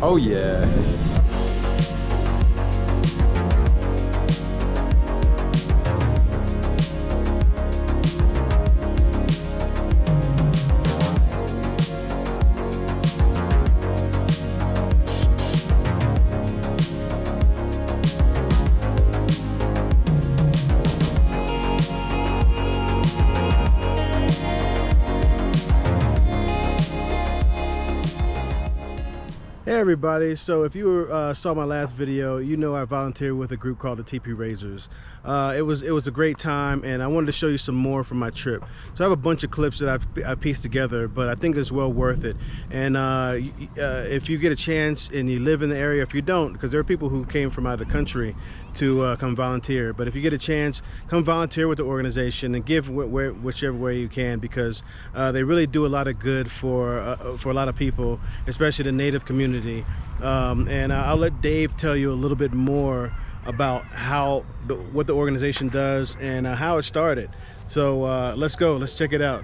Oh yeah. Hey everybody, so if you saw my last video, you know I volunteered with a group called the Tipi Raisers. It was a great time, and I wanted to show you some more from my trip. So I have a bunch of clips that I've pieced together, but I think it's well worth it. And if you get a chance and you live in the area, if you don't, because there are people who came from out of the country to come volunteer, but if you get a chance, come volunteer with the organization and give whichever way you can, because they really do a lot of good for a lot of people, especially the Native community. And I'll let Dave tell you a little bit more about what the organization does and how it started. So let's go, let's check it out.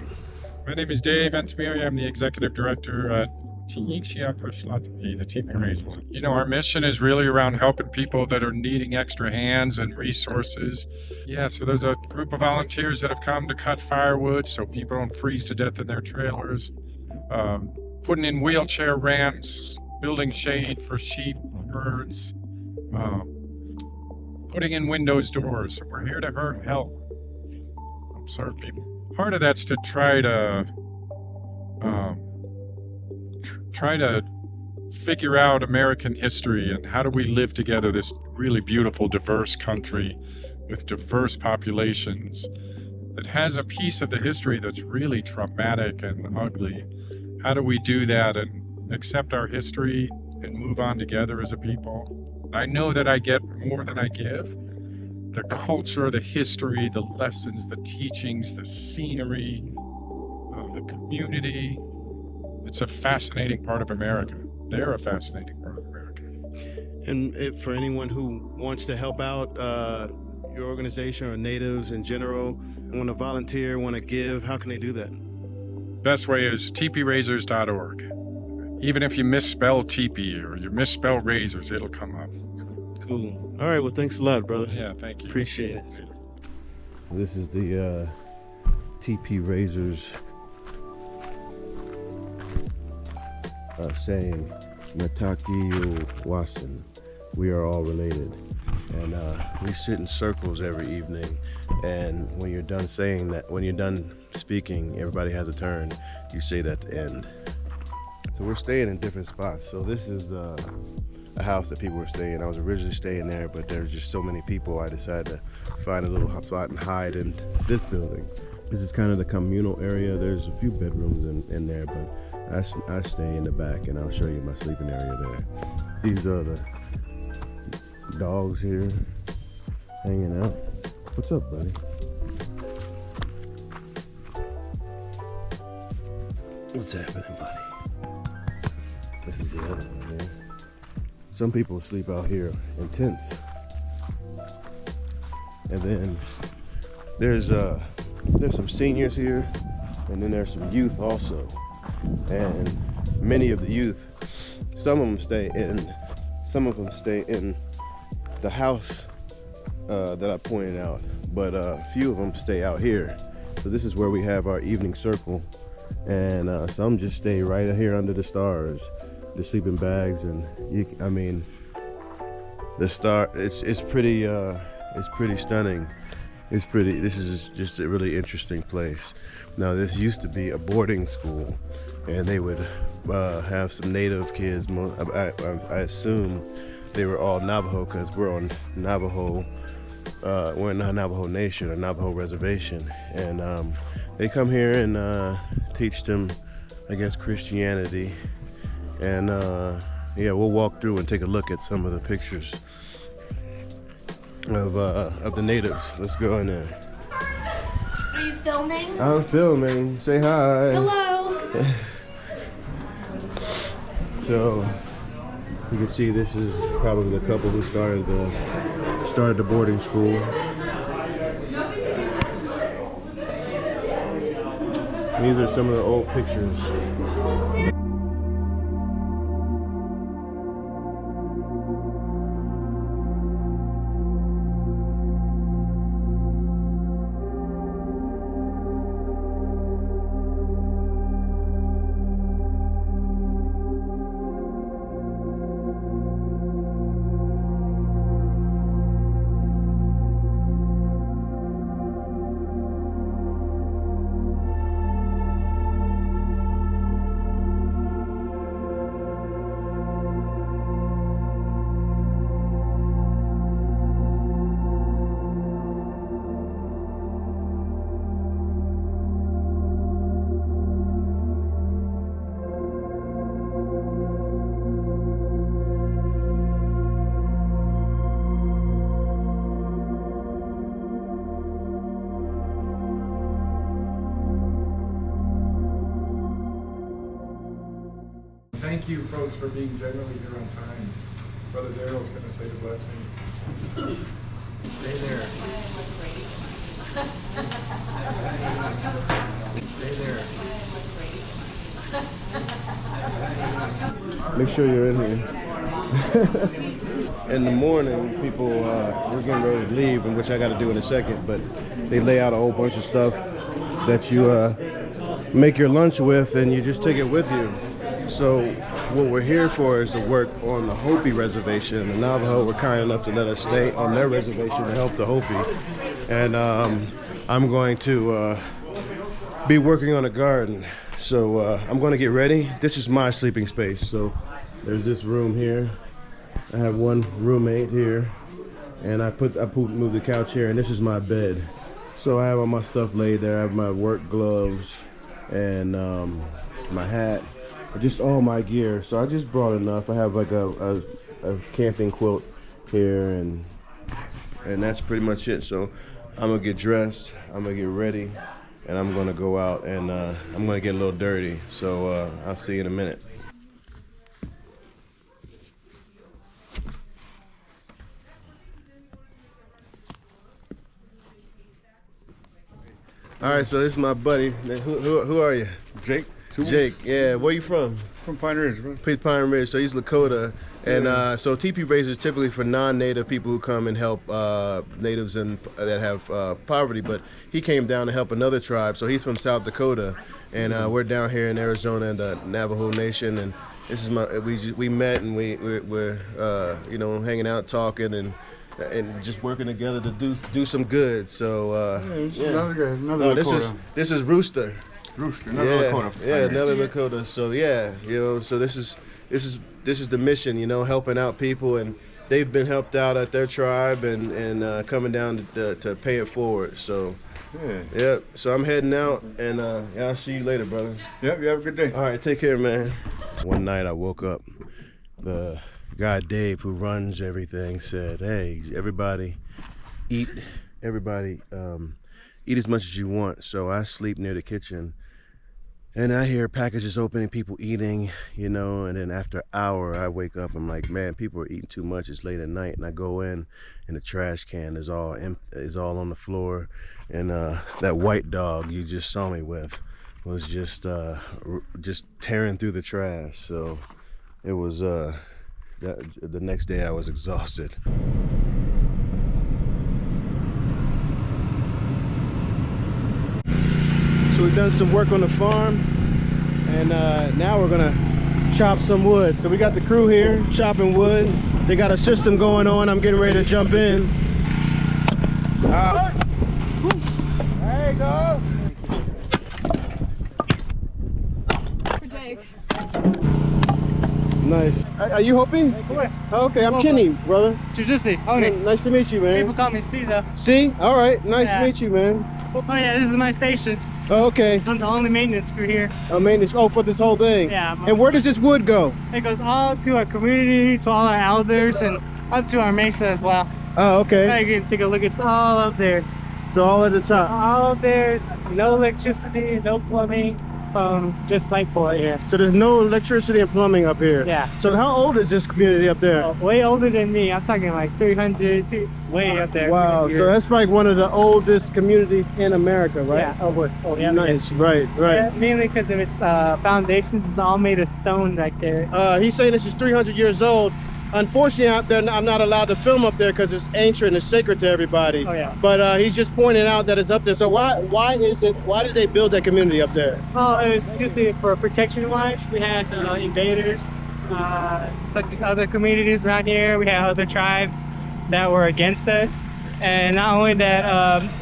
My name is Dave Entmiri. I'm the executive director at the Tipi Raisers. You know, our mission is really around helping people that are needing extra hands and resources. Yeah, so there's a group of volunteers that have come to cut firewood so people don't freeze to death in their trailers, putting in wheelchair ramps, building shade for sheep, birds, putting in windows, doors. We're here to help serve people. Part of that's to try to figure out American history and how do we live together, this really beautiful, diverse country with diverse populations that has a piece of the history that's really traumatic and ugly. How do we do that and accept our history and move on together as a people? I know that I get more than I give. The culture, the history, the lessons, the teachings, the scenery, the community. It's a fascinating part of America. They're a fascinating part of America. And for anyone who wants to help out your organization or natives in general, want to volunteer, want to give, how can they do that? Best way is tipiraisers.org. Even if you misspell teepee or you misspell razors, it'll come up. Cool. All right, well, thanks a lot, brother. Yeah, thank you. Appreciate it. This is the Tipi Raisers saying, Nataki Wasan, we are all related. And we sit in circles every evening, and when you're done saying that, when you're done speaking, everybody has a turn. You say that at the end. So we're staying in different spots. So this is a house that people were staying. I was originally staying there, but there's just so many people, I decided to find a little spot and hide in this building. This is kind of the communal area. There's a few bedrooms in there, but I stay in the back, and I'll show you my sleeping area there. These are the dogs here hanging out. What's up, buddy? What's happening, buddy? This is the other one here. Some people sleep out here in tents. And then there's some seniors here, and then there's some youth also. And many of the youth, some of them stay in the house that I pointed out, but a few of them stay out here. So this is where we have our evening circle, and some just stay right here under the stars, the sleeping bags, and I mean, the star. It's pretty stunning. This is just a really interesting place. Now, this used to be a boarding school, and they would have some native kids. I assume they were all Navajo, because we're on Navajo. We're in the Navajo Nation, or Navajo Reservation, and they come here and teach them, I guess, Christianity. And yeah, we'll walk through and take a look at some of the pictures of the natives. Let's go in there. Are you filming? I'm filming. Say hi. Hello. So you can see this is probably the couple who started the boarding school. These are some of the old pictures. Thank you, folks, for being generally here on time. Brother Daryl's going to say the blessing. Stay there. Stay there. Make sure you're in here. In the morning, people, we're getting ready to leave, and which I got to do in a second, but they lay out a whole bunch of stuff that you make your lunch with, and you just take it with you. So what we're here for is to work on the Hopi reservation. The Navajo were kind enough to let us stay on their reservation to help the Hopi. And I'm going to be working on a garden. So I'm going to get ready. This is my sleeping space. So there's this room here. I have one roommate here. And I moved the couch here, and this is my bed. So I have all my stuff laid there. I have my work gloves and my hat. Just all my gear. So I just brought enough. I have like a camping quilt here, and that's pretty much it. So I'm gonna get dressed, I'm gonna get ready, and I'm gonna go out, and I'm gonna get a little dirty. So I'll see you in a minute. All right, so this is my buddy. Who are you? Jake. Jake, yeah, where you from? From Pine Ridge, bro. Pine Ridge, so he's Lakota. And so Tipi Raisers typically for non-native people who come and help natives that have poverty, but he came down to help another tribe, so he's from South Dakota. And we're down here in Arizona in the Navajo Nation, and this is we met, and we're you know, hanging out, talking, and just working together to do some good. So Another Lakota. This is Rooster. Another Lakota. Another Lakota. So yeah, you know, so this is the mission, you know, helping out people, and they've been helped out at their tribe, and coming down to pay it forward. So yeah, so I'm heading out, and yeah, I'll see you later, brother. Yep, you have a good day. All right, take care, man. One night I woke up, the guy Dave, who runs everything, said, "Hey, everybody eat as much as you want." So I sleep near the kitchen, and I hear packages opening, people eating, you know, and then after an hour I wake up, I'm like, man, people are eating too much, it's late at night, and I go in, and the trash can is all on the floor, and that white dog you just saw me with was just tearing through the trash. So it was the next day I was exhausted. So we've done some work on the farm, and now we're gonna chop some wood. So we got the crew here chopping wood. They got a system going on. I'm getting ready to jump in. There you go. Jake. Nice. Are you Hopi? Oh, okay, I'm Kenny, brother. Nice to meet you, man. People call me C though. C? All right, nice to meet you, man. Oh yeah, this is my station. Oh, okay. I'm the only maintenance crew here. Maintenance. Oh, for this whole thing. Yeah. And where does this wood go? It goes all to our community, to all our elders, and up to our mesa as well. Oh, okay. You can take a look. It's all up there. It's all at the top. All up there. It's no electricity, no plumbing, just light pole here. So there's no electricity and plumbing up here. Yeah. So how old is this community up there? Way older than me. I'm talking like 300 to way up there. Wow. So that's like one of the oldest communities in America, right? Yeah. Oh yeah. Nice. Right. Yeah, mainly because of its foundations. It's all made of stone right there. He's saying this is 300 years old. Unfortunately, out there, I'm not allowed to film up there because it's ancient and it's sacred to everybody. Oh yeah. But he's just pointing out that it's up there. So why did they build that community up there? Oh, it was just for protection wise. We had invaders, such as other communities around here. We had other tribes that were against us. And not only that,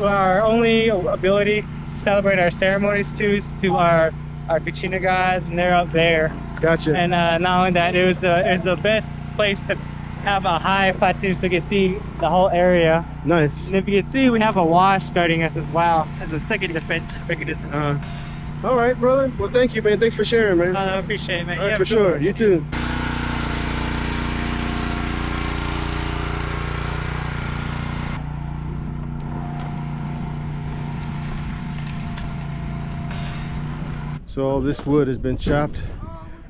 our only ability to celebrate our ceremonies is to our Kachina guys, and they're up there. Gotcha. And not only that, it was the best place to have a high plateau so you can see the whole area. Nice. And if you can see, we have a wash guarding us as well as a second defense mechanism. All right, brother. Well, thank you, man. Thanks for sharing, man. I appreciate it, man. All right, for sure. You too. So all this wood has been chopped.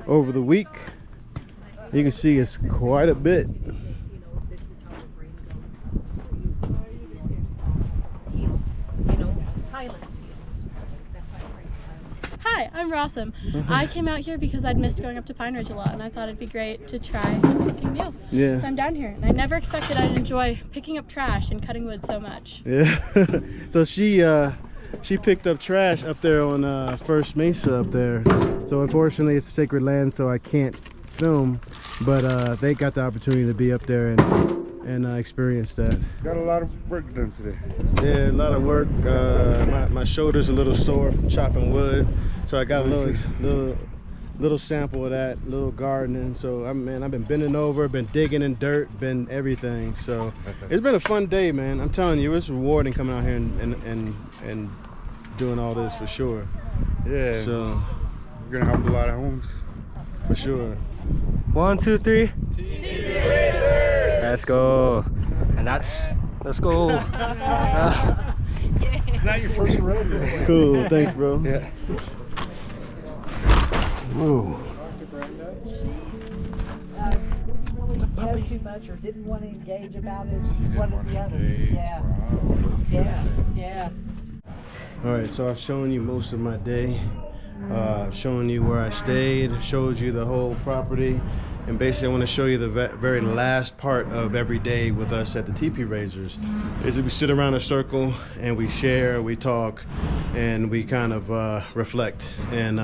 over the week. You can see it's quite a bit. Hi, I'm Rossum. I came out here because I'd missed going up to Pine Ridge a lot, and I thought it'd be great to try something new. Yeah. So I'm down here, and I never expected I'd enjoy picking up trash and cutting wood so much. Yeah. So she picked up trash up there on First Mesa up there. So unfortunately it's sacred land, so I can't film, but they got the opportunity to be up there and experience that. Got a lot of work done today. Yeah, a lot of work. My shoulder's a little sore from chopping wood, so I got a little sample of that, little gardening. So I've been bending over, been digging in dirt, been everything. So it's been a fun day, man. I'm telling you, it's rewarding coming out here and doing all this for sure. Yeah. So we're gonna help a lot of homes. For sure. 1, 2, 3. Let's go. And let's go. It's not your first rodeo. Cool, thanks, bro. Yeah. Ooh. Know too much or didn't want to engage about it, one or the other. Yeah. Yeah. All right, so I've shown you most of my day, showing you where I stayed, showed you the whole property, and basically I want to show you the very last part of every day with us at the Tipi Raisers. Is that we sit around a circle and we share, we talk, and we kind of reflect, and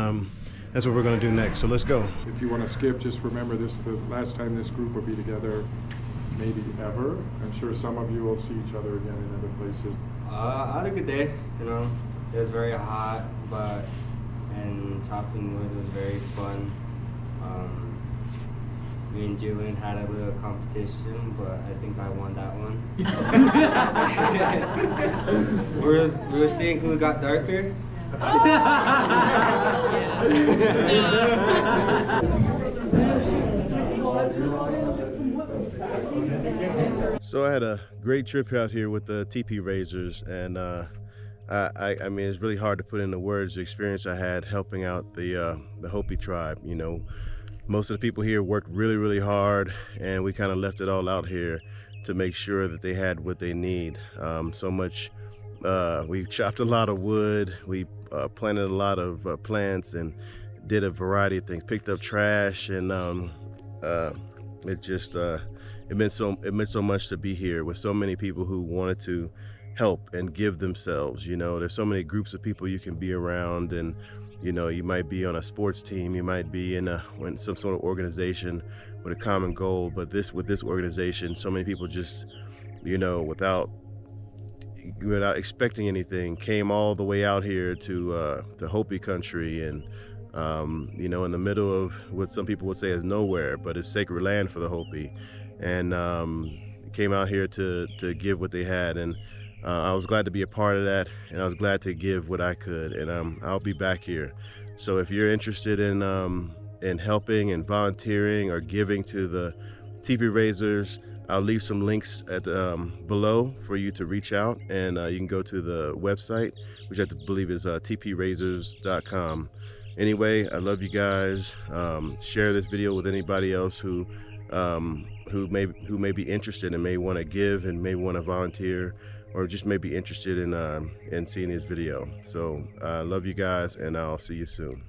that's what we're going to do next. So let's go. If you want to skip, just remember this is the last time this group will be together, maybe ever. I'm sure some of you will see each other again in other places. I had a good day, you know. It was very hot, and chopping wood was very fun. Me and Julian had a little competition, but I think I won that one. we were seeing who got darker. So I had a great trip out here with the Tipi Raisers, and I mean, it's really hard to put into words the experience I had helping out the Hopi tribe. You know, most of the people here worked really, really hard, and we kind of left it all out here to make sure that they had what they need. We chopped a lot of wood, we planted a lot of plants, and did a variety of things. Picked up trash, and it meant so much to be here with so many people who wanted to help and give themselves. You know, there's so many groups of people you can be around, and you know, you might be on a sports team, you might be in some sort of organization with a common goal, but with this organization, so many people just, you know, without expecting anything, came all the way out here to Hopi country, and you know, in the middle of what some people would say is nowhere, but it's sacred land for the Hopi, and came out here to give what they had, and I was glad to be a part of that, and I was glad to give what I could, and I'll be back here. So if you're interested in helping and volunteering or giving to the Tipi Raisers, I'll leave some links at below for you to reach out, and you can go to the website, which I believe is tpraisers.com. Anyway, I love you guys. Share this video with anybody else who may be interested and may want to give and may want to volunteer, or just may be interested in seeing this video. So I love you guys, and I'll see you soon.